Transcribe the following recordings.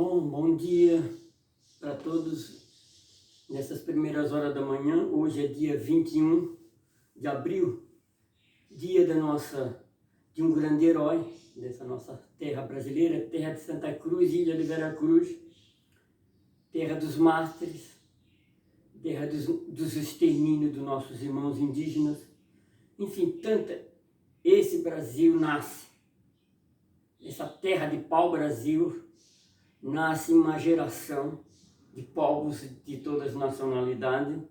Bom dia para todos nessas primeiras horas da manhã. Hoje é dia 21 de abril, dia de um grande herói dessa nossa terra brasileira, terra de Santa Cruz, ilha de Veracruz, terra dos mártires, terra dos extermínios dos nossos irmãos indígenas. Enfim, esse Brasil nasce, essa terra de pau-brasil, nasce uma geração de povos de todas as nacionalidades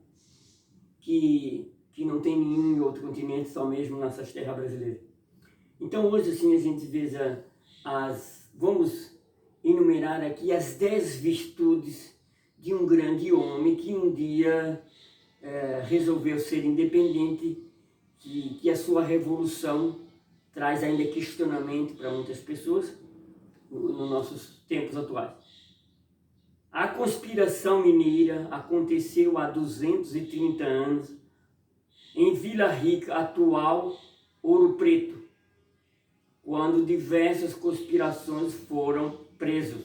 que não tem nenhum outro continente, só mesmo nessas terras brasileiras. Então hoje assim a gente veja vamos enumerar aqui as 10 virtudes de um grande homem que um dia resolveu ser independente, que a sua revolução traz ainda questionamento para muitas pessoas nos nossos tempos atuais. A conspiração mineira aconteceu há 230 anos em Vila Rica, atual Ouro Preto, quando diversas conspirações foram presos,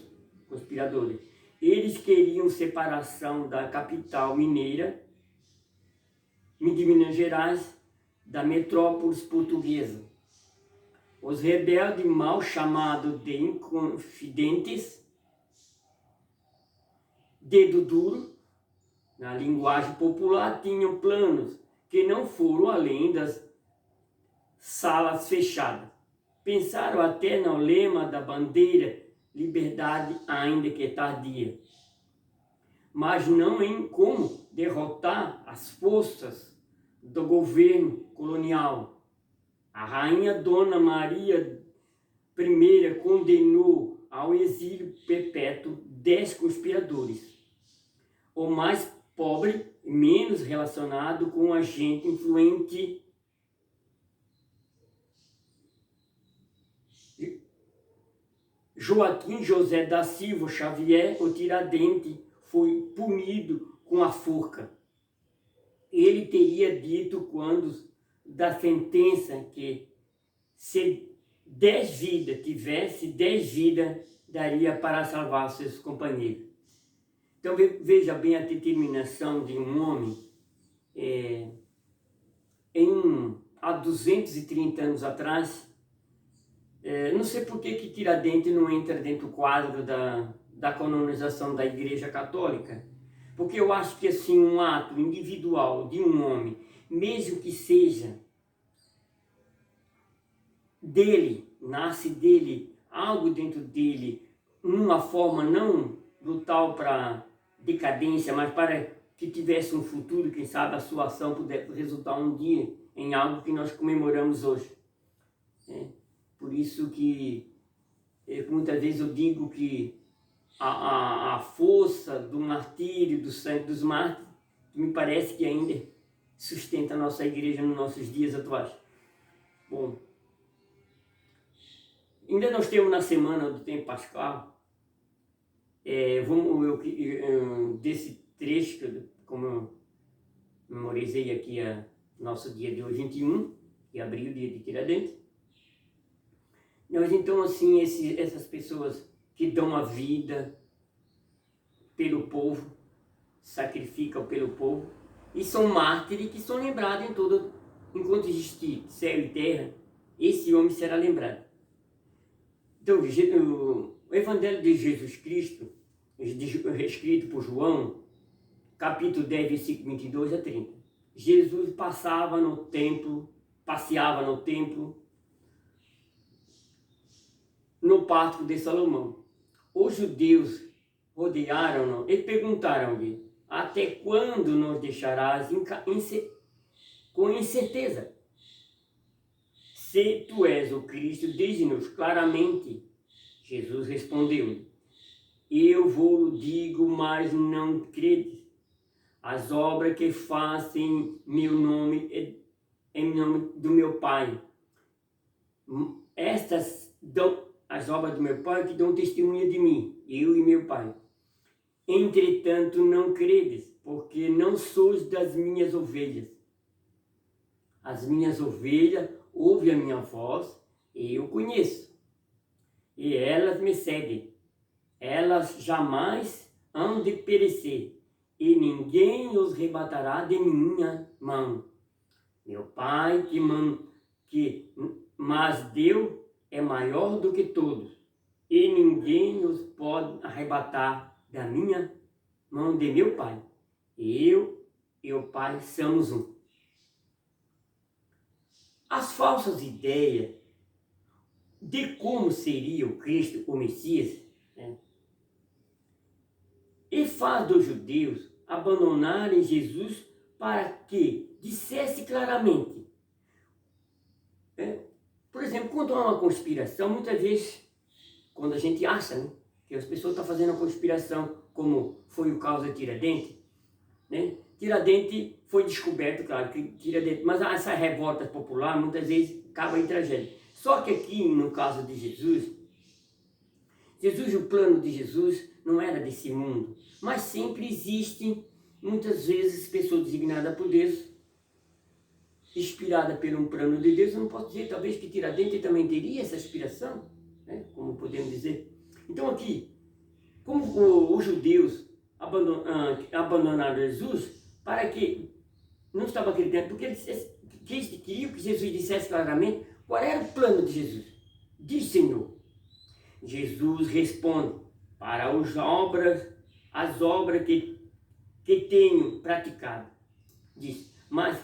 conspiradores. Eles queriam separação da capital mineira, de Minas Gerais, da metrópole portuguesa. Os rebeldes, mal chamados de inconfidentes, dedo duro, na linguagem popular, tinham planos que não foram além das salas fechadas. Pensaram até no lema da bandeira, liberdade ainda que tardia, mas não em como derrotar as forças do governo colonial. A rainha Dona Maria I condenou ao exílio perpétuo 10 conspiradores, o mais pobre e menos relacionado com o agente influente Joaquim José da Silva Xavier, o Tiradentes, foi punido com a forca. Ele teria dito quando da sentença que se 10 vidas tivesse, 10 vidas daria para salvar seus companheiros. Então veja bem a determinação de um homem há 230 anos atrás. Não sei por que Tiradentes não entra dentro do quadro da canonização da Igreja Católica, porque eu acho que assim um ato individual de um homem, mesmo que seja dele, nasce dele, algo dentro dele, numa forma não brutal para decadência, mas para que tivesse um futuro, quem sabe a sua ação pudesse resultar um dia em algo que nós comemoramos hoje. Por isso que muitas vezes eu digo que a força do martírio, do sangue dos mártires, me parece que ainda sustenta a nossa igreja nos nossos dias atuais. Bom, ainda nós temos na semana do tempo pascal, desse trecho, como eu memorizei aqui nosso dia de hoje, 21 de abril, dia de Tiradentes. Nós então assim, essas pessoas que dão a vida pelo povo, sacrificam pelo povo, e são mártires que são lembrados enquanto existir céu e terra, esse homem será lembrado. Então, o Evangelho de Jesus Cristo, escrito por João, capítulo 10, versículo 22 a 30. Jesus passeava no templo, no pátio de Salomão. Os judeus rodearam-no e perguntaram-lhe: até quando nos deixarás com incerteza? Se tu és o Cristo, dize-nos claramente. Jesus respondeu-lhe: eu vos digo, mas não credes. As obras que faço em meu nome, em nome do meu Pai, estas dão as obras do meu Pai que dão testemunha de mim, eu e meu Pai. Entretanto, não credes, porque não sois das minhas ovelhas. As minhas ovelhas ouvem a minha voz, e eu conheço, e elas me seguem. elas jamais hão de perecer, e ninguém os arrebatará de minha mão. Meu Pai mas Deus é maior do que todos, e ninguém os pode arrebatar da minha mão de meu Pai. Eu e o Pai somos um. As falsas ideias de como seria o Cristo, o Messias, né, e faz dos judeus abandonarem Jesus para que dissesse claramente. Por exemplo, quando há uma conspiração, muitas vezes, quando a gente acha, né, que as pessoas estão fazendo a conspiração, como foi o caso de Tiradentes, né? Tiradentes foi descoberto, claro, que Tiradentes, mas essa revolta popular muitas vezes acaba em tragédia. Só que aqui, no caso de Jesus, o plano de Jesus não era desse mundo, mas sempre existem, muitas vezes, pessoas designadas por Deus, inspirada por um plano de Deus. Eu não posso dizer, talvez, que Tiradentes também teria essa inspiração, né? Como podemos dizer. Então aqui, como os judeus abandonaram Jesus, para que não estava acreditando, porque eles queriam que Jesus dissesse claramente qual era o plano de Jesus. Diz, Senhor. Jesus responde, para as obras que tenho praticado. Diz, mas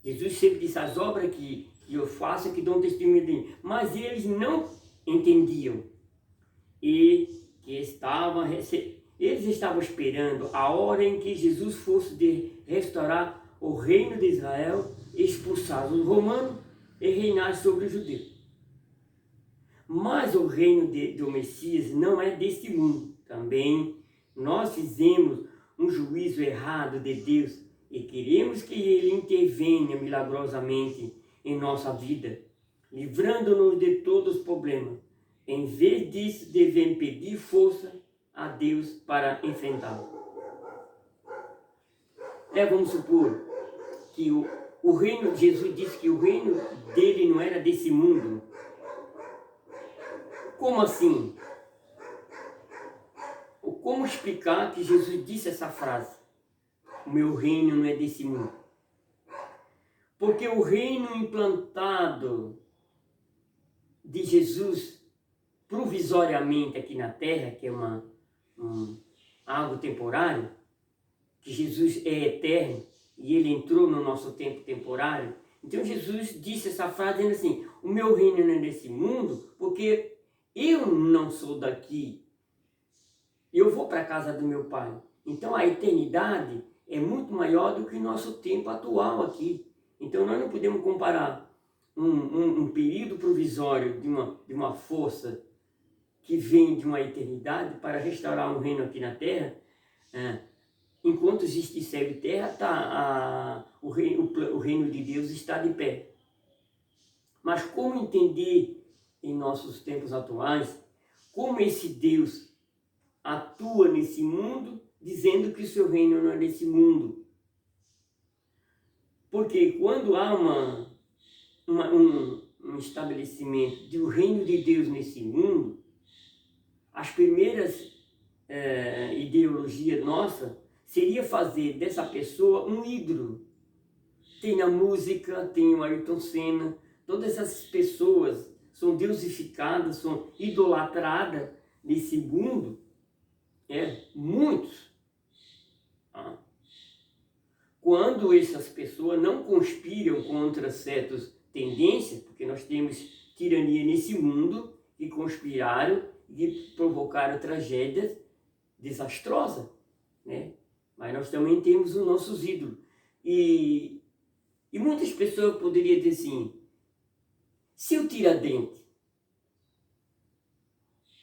Jesus sempre disse, as obras que eu faço, que dão testemunho de mim. Mas eles não entendiam. E que eles estavam esperando a hora em que Jesus fosse restaurar o reino de Israel, expulsar os romanos e reinar sobre os judeus. Mas o reino do Messias não é deste mundo. Também nós fizemos um juízo errado de Deus e queremos que Ele intervenha milagrosamente em nossa vida, livrando-nos de todos os problemas. Em vez disso, devemos pedir força a Deus para enfrentá-lo. Vamos supor que o reino de Jesus disse que o reino dele não era desse mundo. Como assim? Como explicar que Jesus disse essa frase? O meu reino não é desse mundo. Porque o reino implantado de Jesus provisoriamente aqui na terra, que é algo temporário, que Jesus é eterno e ele entrou no nosso tempo temporário. Então Jesus disse essa frase dizendo assim, o meu reino não é desse mundo, porque eu não sou daqui, eu vou para a casa do meu Pai. Então a eternidade é muito maior do que o nosso tempo atual aqui. Então nós não podemos comparar um período provisório de uma força que vem de uma eternidade para restaurar um reino aqui na terra. Enquanto existe céu e terra, o reino de Deus está de pé. Mas como entender em nossos tempos atuais, como esse Deus atua nesse mundo, dizendo que o seu reino não é desse mundo? Porque quando há um estabelecimento do reino de Deus nesse mundo, as primeiras ideologias nossas seria fazer dessa pessoa um ídolo. Tem na música, tem o Ayrton Senna, todas essas pessoas são deusificadas, são idolatradas nesse mundo, muitos. Quando essas pessoas não conspiram contra certas tendências, porque nós temos tirania nesse mundo, que conspiraram e provocaram tragédias desastrosas, né? Mas nós também temos os nossos ídolos. E muitas pessoas poderiam dizer assim, se o Tiradentes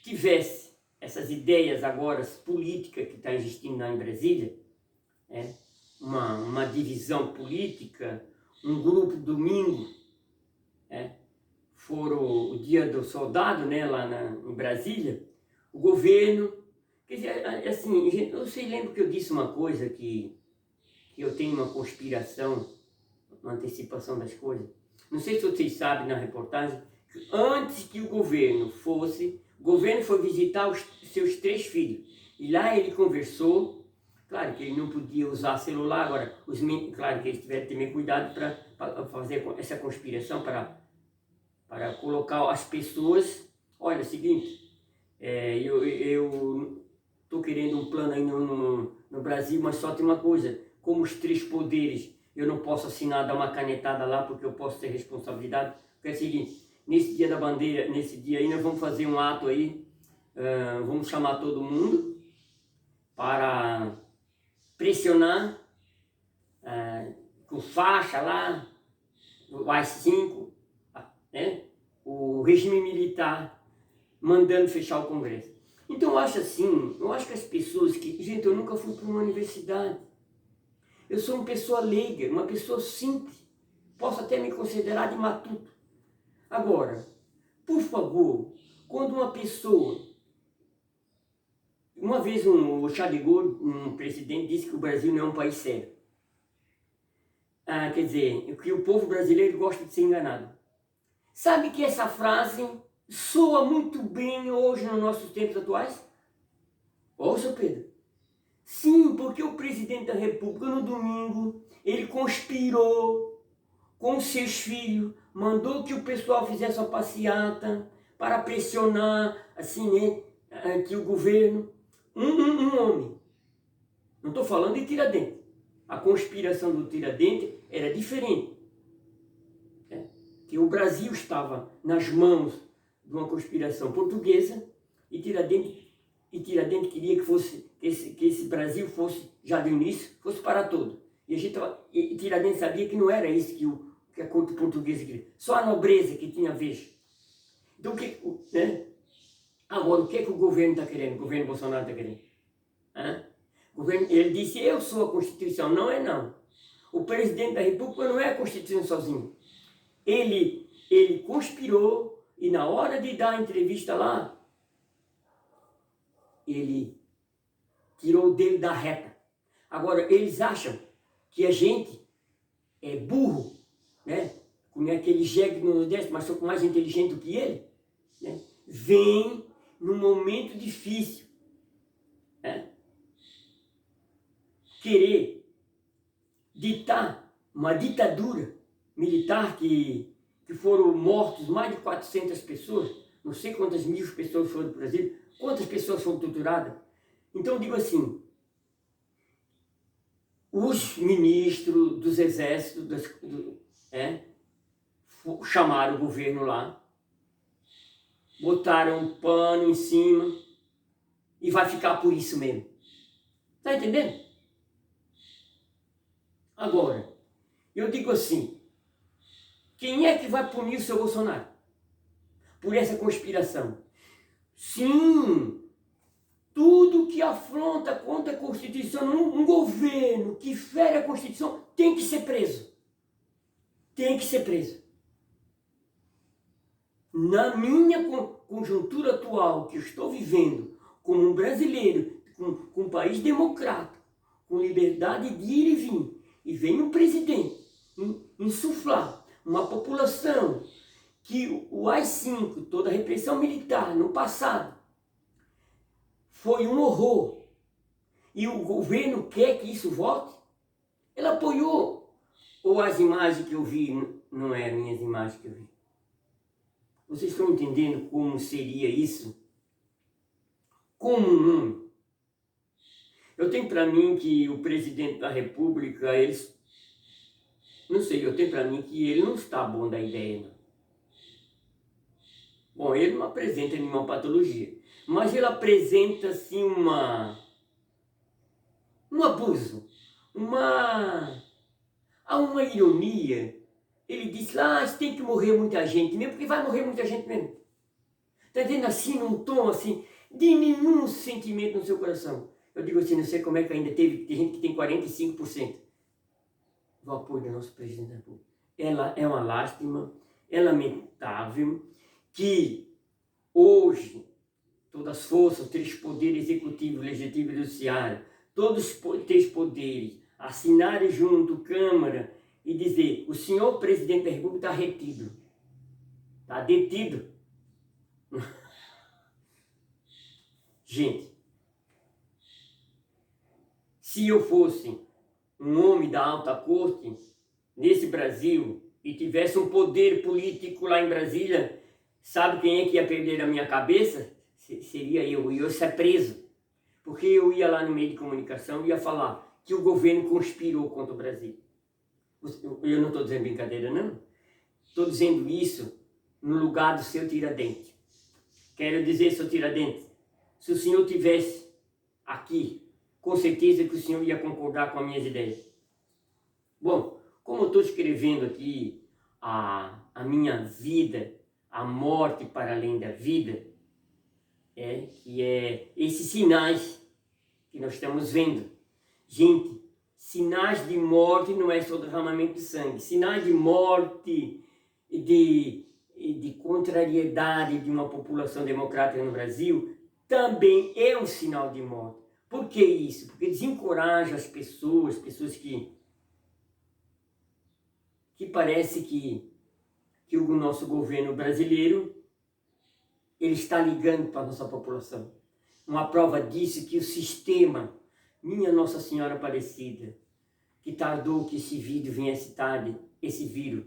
tivesse essas ideias agora políticas que está existindo lá em Brasília, uma divisão política, um grupo domingo, foram o dia do soldado, né, lá em Brasília, o governo, quer dizer, assim, você lembra que eu disse uma coisa que eu tenho uma conspiração, uma antecipação das coisas? Não sei se vocês sabem na reportagem, que antes que o governo foi visitar os seus 3 filhos. E lá ele conversou, claro que ele não podia usar celular, agora, claro que eles tiveram que ter cuidado para fazer essa conspiração, para colocar as pessoas. Olha, é o seguinte, eu estou querendo um plano aí no Brasil, mas só tem uma coisa, como os 3 poderes, eu não posso assinar, dar uma canetada lá, porque eu posso ter responsabilidade. Porque é o seguinte, nesse dia da bandeira, nesse dia aí, nós vamos fazer um ato aí, vamos chamar todo mundo para pressionar com faixa lá, o AI-5, né? O regime militar mandando fechar o Congresso. Então eu acho assim, eu acho que as pessoas que... Gente, eu nunca fui para uma universidade. Eu sou uma pessoa leiga, uma pessoa simples. Posso até me considerar de matuto. Agora, por favor, quando uma pessoa... Uma vez o Charles de Gaulle, um presidente, disse que o Brasil não é um país sério. Quer dizer, que o povo brasileiro gosta de ser enganado. Sabe que essa frase soa muito bem hoje nos nossos tempos atuais? Ô, seu Pedro. Sim, porque o presidente da República no domingo, ele conspirou com seus filhos, mandou que o pessoal fizesse uma passeata para pressionar, assim, né, que o governo... Um homem. Não estou falando de Tiradentes. A conspiração do Tiradentes era diferente. Que o Brasil estava nas mãos de uma conspiração portuguesa e Tiradentes queria que esse Brasil fosse, já do início, fosse para todo. E Tiradentes sabia que não era isso que a corte portuguesa queria. Só a nobreza que tinha vez. Então, né? Agora, o que o governo está querendo? O governo Bolsonaro está querendo? Ele disse, eu sou a Constituição. Não é não. O presidente da República não é a Constituição sozinho. Ele conspirou e na hora de dar a entrevista lá, ele tirou o dele da reta. Agora, eles acham que a gente é burro, né? Como é aquele jegue no Nordeste, mas sou mais inteligente do que ele, né? Vem num momento difícil, né? Querer ditar uma ditadura militar que foram mortos mais de 400 pessoas, não sei quantas mil pessoas foram do Brasil, quantas pessoas foram torturadas. Então eu digo assim, os ministros dos exércitos chamaram o governo lá, botaram um pano em cima e vai ficar por isso mesmo. Tá entendendo? Agora, eu digo assim, quem é que vai punir o seu Bolsonaro por essa conspiração? Sim, tudo que afronta contra a Constituição, um governo que fere a Constituição tem que ser preso. Tem que ser preso. Na minha conjuntura atual, que eu estou vivendo como um brasileiro, com um país democrático, com liberdade de ir e vir, e vem um presidente insuflar uma população que o AI-5, toda a repressão militar no passado, foi um horror, e o governo quer que isso volte, ele apoiou, ou as imagens que eu vi, não é minhas imagens que eu vi. Vocês estão entendendo como seria isso? Como um homem? Eu tenho para mim que o presidente da República, não sei, eu tenho para mim que ele não está bom da ideia, não. Bom, ele não apresenta nenhuma patologia, mas ele apresenta, assim, um abuso, uma ironia. Ele disse lá, tem que morrer muita gente mesmo, porque vai morrer muita gente mesmo. Está dizendo assim, num tom assim, de nenhum sentimento no seu coração. Eu digo assim, não sei como é que ainda tem gente que tem 45% do apoio do nosso presidente da República. Ela é uma lástima, é lamentável que hoje todas as forças, os 3 poderes executivo, legislativo e judiciário, todos os 3 poderes assinarem junto Câmara e dizer, o senhor presidente da República está retido, está detido. Gente, se eu fosse um homem da alta corte nesse Brasil e tivesse um poder político lá em Brasília, sabe quem é que ia perder a minha cabeça? Seria eu ia ser preso. Porque eu ia lá no meio de comunicação e ia falar que o governo conspirou contra o Brasil. Eu não estou dizendo brincadeira, não. Estou dizendo isso no lugar do seu Tiradentes. Quero dizer, seu Tiradentes, se o senhor tivesse aqui, com certeza que o senhor ia concordar com as minhas ideias. Bom, como eu estou escrevendo aqui a minha vida, a morte para além da vida, que é esses sinais que nós estamos vendo. Gente, sinais de morte não é só derramamento de sangue. Sinais de morte e de contrariedade de uma população democrática no Brasil também é um sinal de morte. Por que isso? Porque desencoraja as pessoas que parece que o nosso governo brasileiro ele está ligando para a nossa população. Uma prova disso é que o sistema, minha Nossa Senhora Aparecida, que tardou que esse vírus viesse tarde, esse vírus,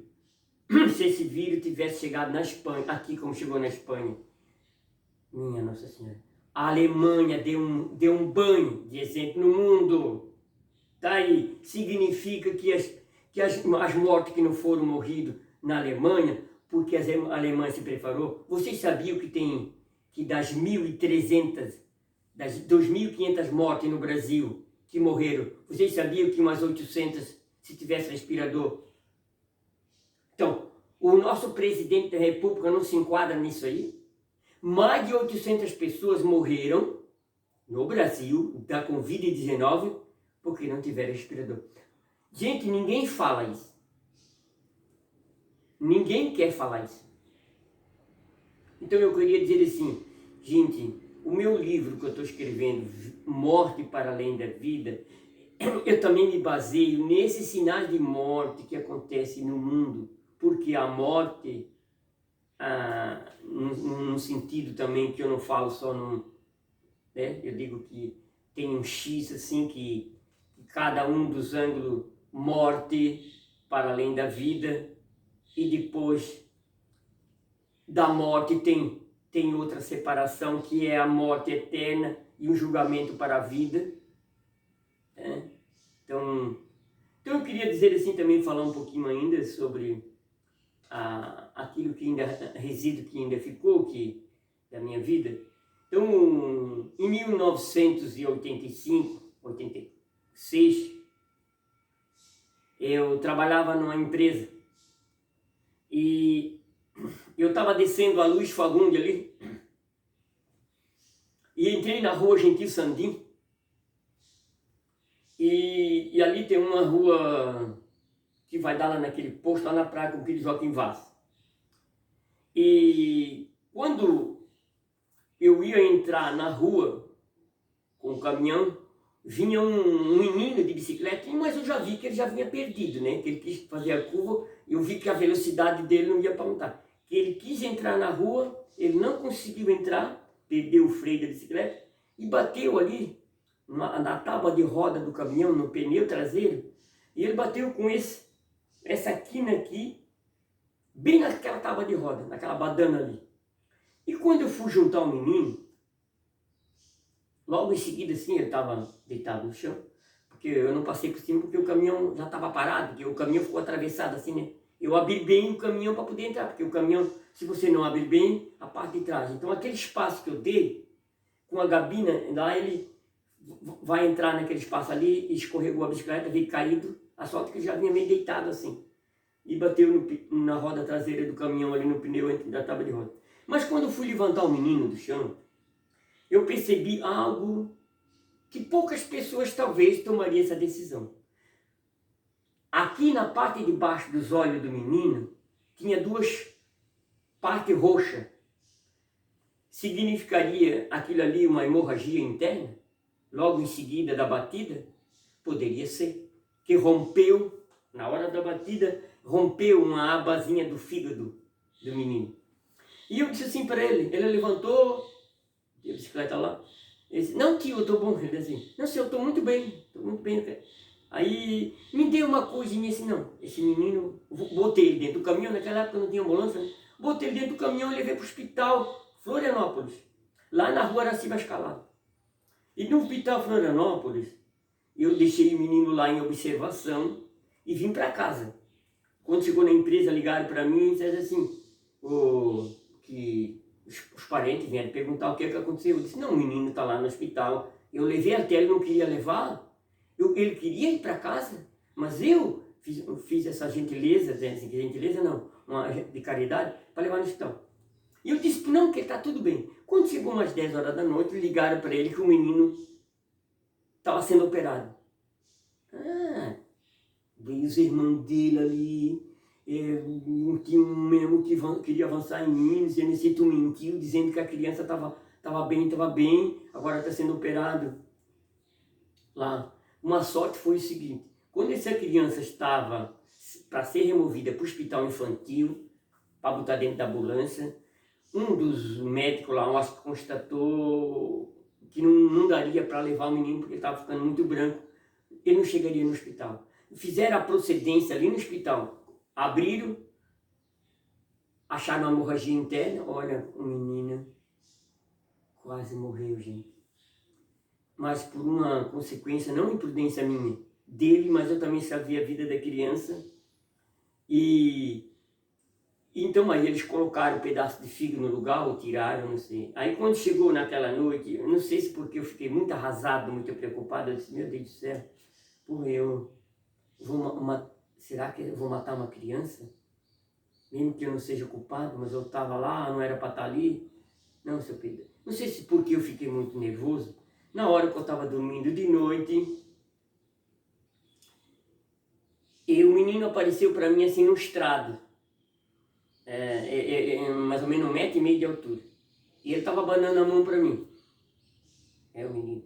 se esse vírus tivesse chegado na Espanha, aqui como chegou na Espanha, minha Nossa Senhora, a Alemanha deu um banho de exemplo no mundo. Tá aí, significa que as mortes que não foram morridas na Alemanha, porque a Alemanha se preparou. Vocês sabiam que das 1.300, das 2.500 mortes no Brasil que morreram, vocês sabiam que umas 800 se tivesse respirador? Então, o nosso presidente da República não se enquadra nisso aí? Mais de 800 pessoas morreram no Brasil da Covid-19 porque não tiveram respirador. Gente, ninguém fala isso. Ninguém quer falar isso. Então eu queria dizer assim, gente, o meu livro que eu estou escrevendo, Morte para Além da Vida, eu também me baseio nesses sinais de morte que acontecem no mundo, porque a morte, num sentido também que eu não falo só eu digo que tem um X assim que cada um dos ângulos morte para além da vida e depois da morte tem outra separação que é a morte eterna e o julgamento para a vida. Então eu queria dizer assim também, falar um pouquinho ainda sobre aquilo que ainda, resíduo que ainda ficou da minha vida. Então, em 1985, 86, eu trabalhava numa empresa e eu estava descendo a Luiz Fagundes ali e entrei na rua Gentil Sandim e ali tem uma rua que vai dar lá naquele posto, lá na praia com o filho de Joaquim Vaz. E quando eu ia entrar na rua com o caminhão, vinha um menino de bicicleta, mas eu já vi que ele já vinha perdido, né? Que ele quis fazer a curva, eu vi que a velocidade dele não ia para montar. Que ele quis entrar na rua, ele não conseguiu entrar, perdeu o freio da bicicleta e bateu ali na tábua de roda do caminhão, no pneu traseiro, e ele bateu com essa quina aqui, bem naquela tábua de roda, naquela badana ali. E quando eu fui juntar o menino, logo em seguida assim, eu estava deitado no chão, porque eu não passei por cima porque o caminhão já estava parado, porque o caminhão ficou atravessado assim, né? Eu abri bem o caminhão para poder entrar, porque o caminhão, se você não abrir bem, a parte de trás. Então aquele espaço que eu dei, com a gabina, lá ele vai entrar naquele espaço ali, escorregou a bicicleta, veio caído, a sorte que ele já vinha meio deitado assim. E bateu na roda traseira do caminhão ali no pneu da tábua de roda. Mas quando eu fui levantar o menino do chão, eu percebi algo que poucas pessoas talvez tomariam essa decisão. Aqui na parte de baixo dos olhos do menino, tinha duas partes roxas. Significaria aquilo ali uma hemorragia interna? Logo em seguida da batida? Poderia ser. Que rompeu, na hora da batida, rompeu uma abazinha do fígado do menino. E eu disse assim para ele levantou, a bicicleta lá, Ele disse, não tio, eu estou bom. Ele disse assim, não senhor, eu estou muito bem, estou muito bem. Aí me deu uma coisinha assim, não, esse menino, botei ele dentro do caminhão, naquela época não tinha ambulância, né? Botei ele dentro do caminhão e levei para o hospital Florianópolis, lá na rua Araci Vascalado. E no hospital Florianópolis, eu deixei o menino lá em observação e vim para casa. Quando chegou na empresa, ligaram para mim e disseram assim, que os parentes vieram perguntar o que aconteceu. Eu disse, não, o menino está lá no hospital. Eu levei até, ele não queria levar. Ele queria ir para casa, mas eu fiz essa gentileza, assim, gentileza não, uma de caridade, para levar no hospital. E eu disse, não, que está tudo bem. Quando chegou umas 10 horas da noite, ligaram para ele que o menino estava sendo operado. Veio os irmãos dele ali, tinha um mesmo que queria avançar em mim, dizendo que tu mentiu, dizendo que a criança estava bem, agora está sendo operado lá. Uma sorte foi o seguinte, quando essa criança estava para ser removida para o hospital infantil, para botar dentro da ambulância, um dos médicos lá, acho que constatou que não daria para levar o menino porque ele estava ficando muito branco, ele não chegaria no hospital. Fizeram a procedência ali no hospital, abriram, acharam uma hemorragia interna, olha, o menino quase morreu, gente. Mas por uma consequência, não imprudência minha, dele, mas eu também sabia a vida da criança. E então aí eles colocaram um pedaço de fígado no lugar, ou tiraram, não sei. Aí quando chegou naquela noite, eu não sei se porque eu fiquei muito arrasado, muito preocupado, eu disse, meu Deus do céu, porra, será que eu vou matar uma criança? Mesmo que eu não seja culpado, mas eu estava lá, não era para estar ali. Não, seu Pedro, não sei se porque eu fiquei muito nervoso, na hora que eu estava dormindo de noite, e o menino apareceu para mim assim no estrado, mais ou menos 1,5 m de altura. E ele estava abanando a mão para mim. É o menino.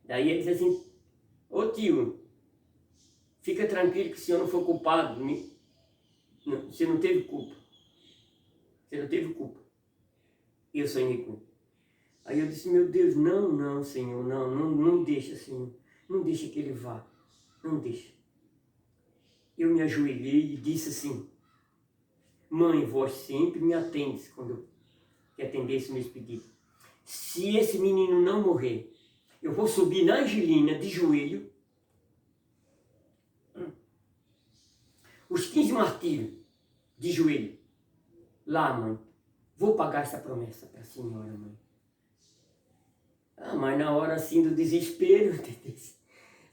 Daí ele disse assim, ô tio, fica tranquilo que o senhor não foi culpado, você não teve culpa. Você não teve culpa. E eu sonhei com ele. Aí eu disse, meu Deus, não, Senhor, não deixa, Senhor. Não deixa que ele vá. Não deixa. Eu me ajoelhei e disse assim, mãe, vós sempre me atendes quando eu atendesse meus pedidos. Se esse menino não morrer, eu vou subir na Angelina de joelho, os 15 martírios de joelho. Lá, mãe, vou pagar essa promessa para a senhora, mãe. Mas na hora assim do desespero,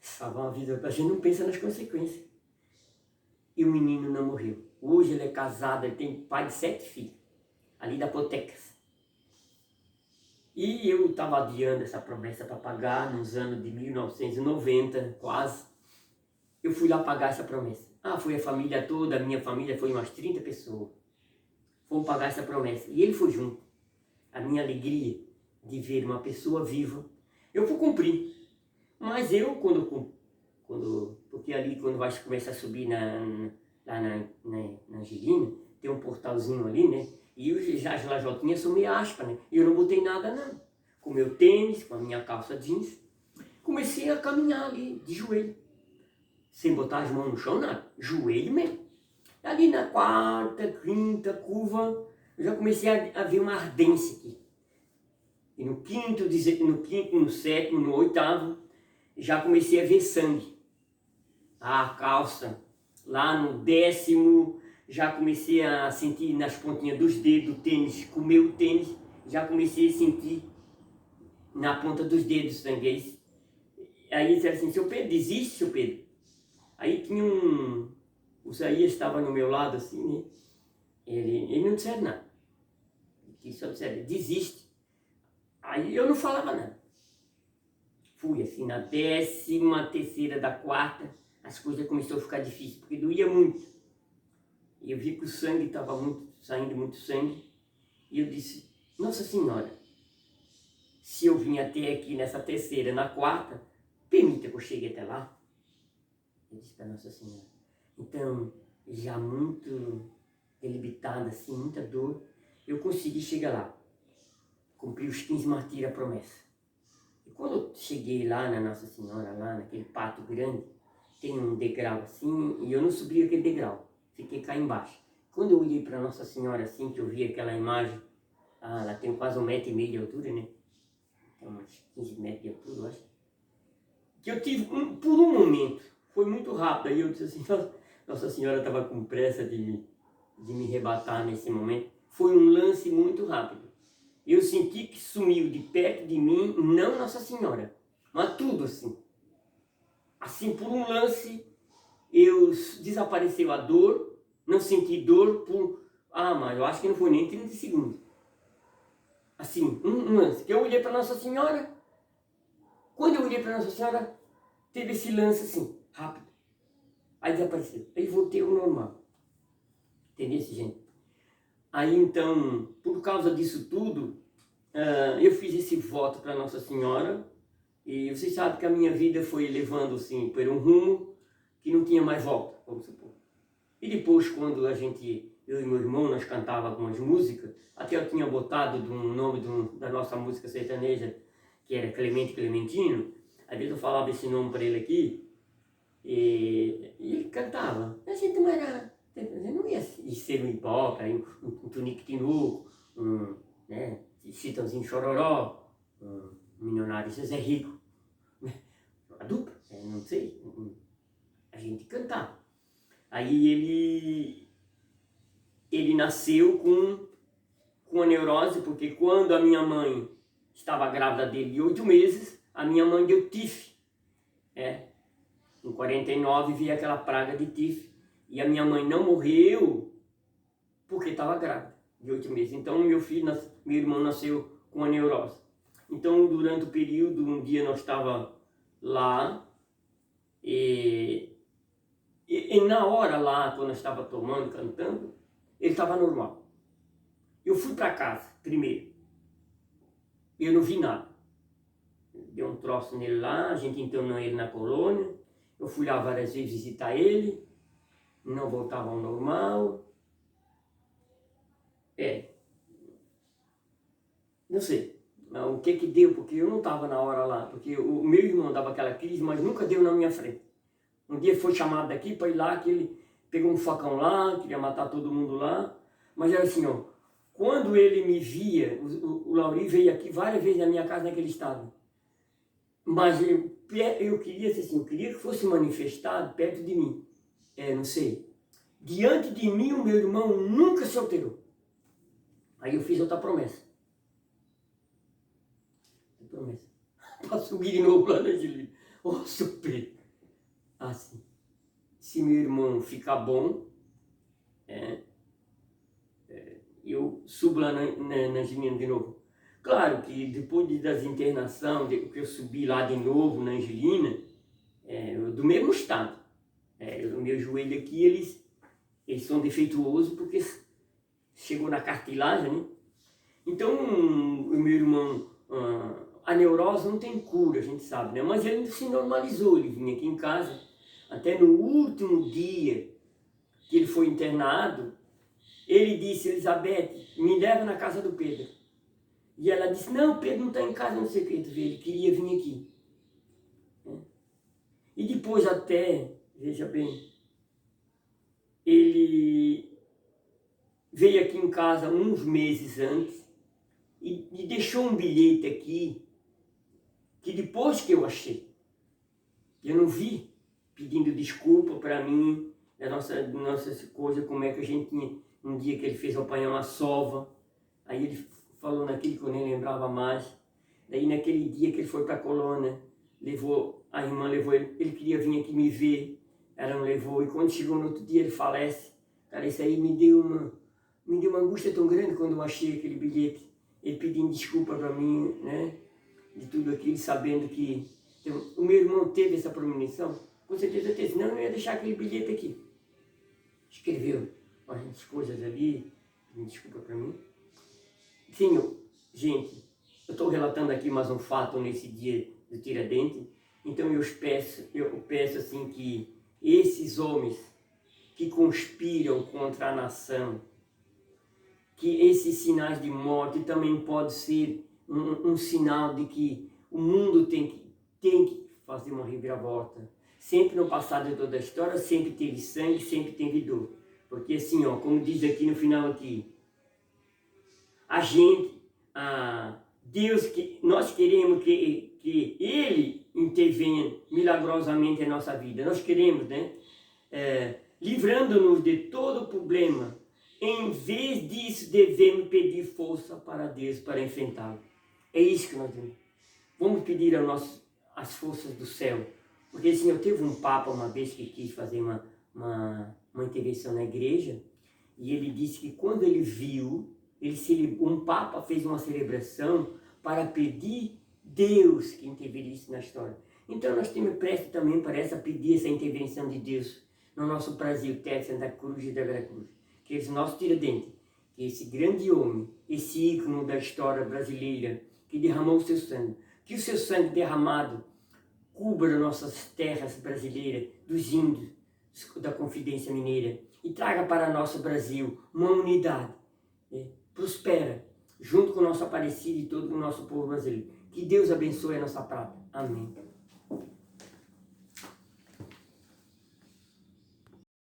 salvar uma vida, a gente não pensa nas consequências. E o menino não morreu. Hoje ele é casado, ele tem pai de 7 filhos, ali da Potecas. E eu estava adiando essa promessa para pagar nos anos de 1990, quase. Eu fui lá pagar essa promessa. Foi a família toda, a minha família foi umas 30 pessoas. Fomos pagar essa promessa. E ele foi junto. A minha alegria de ver uma pessoa viva, eu vou cumprir. Mas eu, porque ali quando vai começar a subir lá na Angelina, tem um portalzinho ali, né? E as lajotinhas são meio aspas, né? E eu não botei nada não. Com meu tênis, com a minha calça jeans, comecei a caminhar ali, de joelho. Sem botar as mãos no chão, nada. Joelho mesmo. Ali na 4ª, 5ª curva, eu já comecei a ver uma ardência aqui. E no 5º, no 7º, no 8º, já comecei a ver sangue. A calça. Lá no 10º, já comecei a sentir nas pontinhas dos dedos do tênis, comer o tênis, já comecei a sentir na ponta dos dedos sangue. Aí disseram assim, seu Pedro, desiste, seu Pedro. Aí tinha o Isaías estava no meu lado assim, né? Ele não disseram nada. Ele só disseram, desiste. Aí eu não falava nada. Fui assim, na 13ª da 4ª, as coisas começaram a ficar difíceis, porque doía muito. E eu vi que o sangue estava saindo muito sangue. E eu disse, Nossa Senhora, se eu vim até aqui nessa 3ª, na 4ª, permita que eu chegue até lá. Eu disse para Nossa Senhora. Então, já muito delimitada, assim, muita dor, eu consegui chegar lá. Cumpri os 15 martírios, a promessa. Quando eu cheguei lá na Nossa Senhora, lá naquele pátio grande, tem um degrau assim, e eu não subi aquele degrau, fiquei cá embaixo. Quando eu olhei para Nossa Senhora assim, que eu vi aquela imagem, ela tem quase 1,5 m de altura, né? Tem uns 15 metros de altura, eu acho. Que eu tive, por um momento, foi muito rápido, aí eu disse assim, Nossa Senhora estava com pressa de me arrebatar nesse momento. Foi um lance muito rápido. Eu senti que sumiu de perto de mim, não Nossa Senhora, mas tudo assim. Assim, por um lance, desapareceu a dor, não senti dor por... mas eu acho que não foi nem 30 segundos. Assim, um lance. Que eu olhei para Nossa Senhora, quando eu olhei para Nossa Senhora, teve esse lance assim, rápido. Aí desapareceu. Aí voltei ao normal. Entendeu, gente? Aí então, por causa disso tudo, eu fiz esse voto para Nossa Senhora. E vocês sabem que a minha vida foi levando assim por um rumo que não tinha mais volta, vamos supor. E depois, quando eu e meu irmão, nós cantávamos algumas músicas, até eu tinha botado um nome da nossa música sertaneja, que era Clemente Clementino. Às vezes eu falava esse nome para ele aqui, e ele cantava. A gente não era, não ia ser um hipócrita, um Tunique Tinoco, né, Chitãozinho Chororó, um Milionário Zé Rico, a dupla, não sei, a gente cantava. Aí ele nasceu com a neurose, porque quando a minha mãe estava grávida dele de 8 meses, a minha mãe deu tifo. Em 49 veio aquela praga de tifo, e a minha mãe não morreu porque estava grávida de 8 meses. Então meu irmão nasceu com a neurose. Então durante o período, um dia nós estávamos lá, e na hora lá, quando eu estava tomando, cantando, ele estava normal. Eu fui para casa primeiro, eu não vi nada. Deu um troço nele lá, a gente internou ele na colônia. Eu fui lá várias vezes visitar ele, não voltava ao normal. Não sei o que deu, porque eu não estava na hora lá, porque o meu irmão dava aquela crise, mas nunca deu na minha frente. Um dia foi chamado daqui para ir lá, que ele pegou um facão lá, queria matar todo mundo lá, mas era assim, ó, quando ele me via, o Lauri veio aqui várias vezes na minha casa naquele estado, mas eu queria assim, eu queria que fosse manifestado perto de mim, não sei, diante de mim o meu irmão nunca se alterou. Aí eu fiz outra promessa, para subir de novo lá na Angelina. Super, assim, se meu irmão ficar bom, eu subo lá na Angelina de novo. Claro que depois das internações, que eu subi lá de novo na Angelina, do mesmo estado. O meu joelho aqui, eles são defeituosos porque chegou na cartilagem, né? Então, o meu irmão, a neurose não tem cura, a gente sabe, né? Mas ele se normalizou, ele vinha aqui em casa, até no último dia que ele foi internado, ele disse, Elizabeth, me leva na casa do Pedro. E ela disse, não, Pedro não está em casa, não sei o que, ele queria vir aqui. E depois até, veja bem, ele veio aqui em casa uns meses antes e deixou um bilhete aqui, que depois que eu achei, eu não vi, pedindo desculpa para mim, da nossa coisa, como é que a gente tinha, um dia que ele fez apanhar uma sova, aí ele falou naquilo que eu nem lembrava mais, daí naquele dia que ele foi para a colônia, a irmã levou ele queria vir aqui me ver, ela não levou, e quando chegou no outro dia ele falece. Cara, isso aí me deu uma angústia tão grande quando eu achei aquele bilhete, ele pedindo desculpa para mim, né, de tudo aquilo, sabendo que o meu irmão teve essa premonição, com certeza teve, senão eu não ia deixar aquele bilhete aqui. Escreveu as coisas ali, pedindo desculpa para mim. Sim, gente, eu estou relatando aqui mais um fato nesse dia do Tiradentes, então eu peço assim que esses homens que conspiram contra a nação, que esses sinais de morte também podem ser um sinal de que o mundo tem que fazer uma reviravolta. Sempre no passado de toda a história, sempre teve sangue, sempre teve dor. Porque assim, ó, como diz aqui no final aqui, a gente, Deus, nós queremos que Ele intervenha milagrosamente em nossa vida. Nós queremos, né? Livrando-nos de todo problema. Em vez disso, devemos pedir força para Deus para enfrentá-lo. É isso que nós temos. Vamos pedir as forças do céu. Porque, assim, eu teve um papa uma vez que quis fazer uma intervenção na igreja, e ele disse que quando ele viu, um papa fez uma celebração para pedir Deus que intervenisse na história. Então nós temos pressa também para pedir essa intervenção de Deus no nosso Brasil, terra Santa Cruz e da Vera Cruz. Que esse nosso Tiradentes, que esse grande homem, esse ícone da história brasileira, que derramou o seu sangue, que o seu sangue derramado cubra nossas terras brasileiras, dos índios, da Confidência Mineira, e traga para nosso Brasil uma unidade, prospera, junto com o nosso Aparecido e todo o nosso povo brasileiro. Que Deus abençoe a nossa prata. Amém.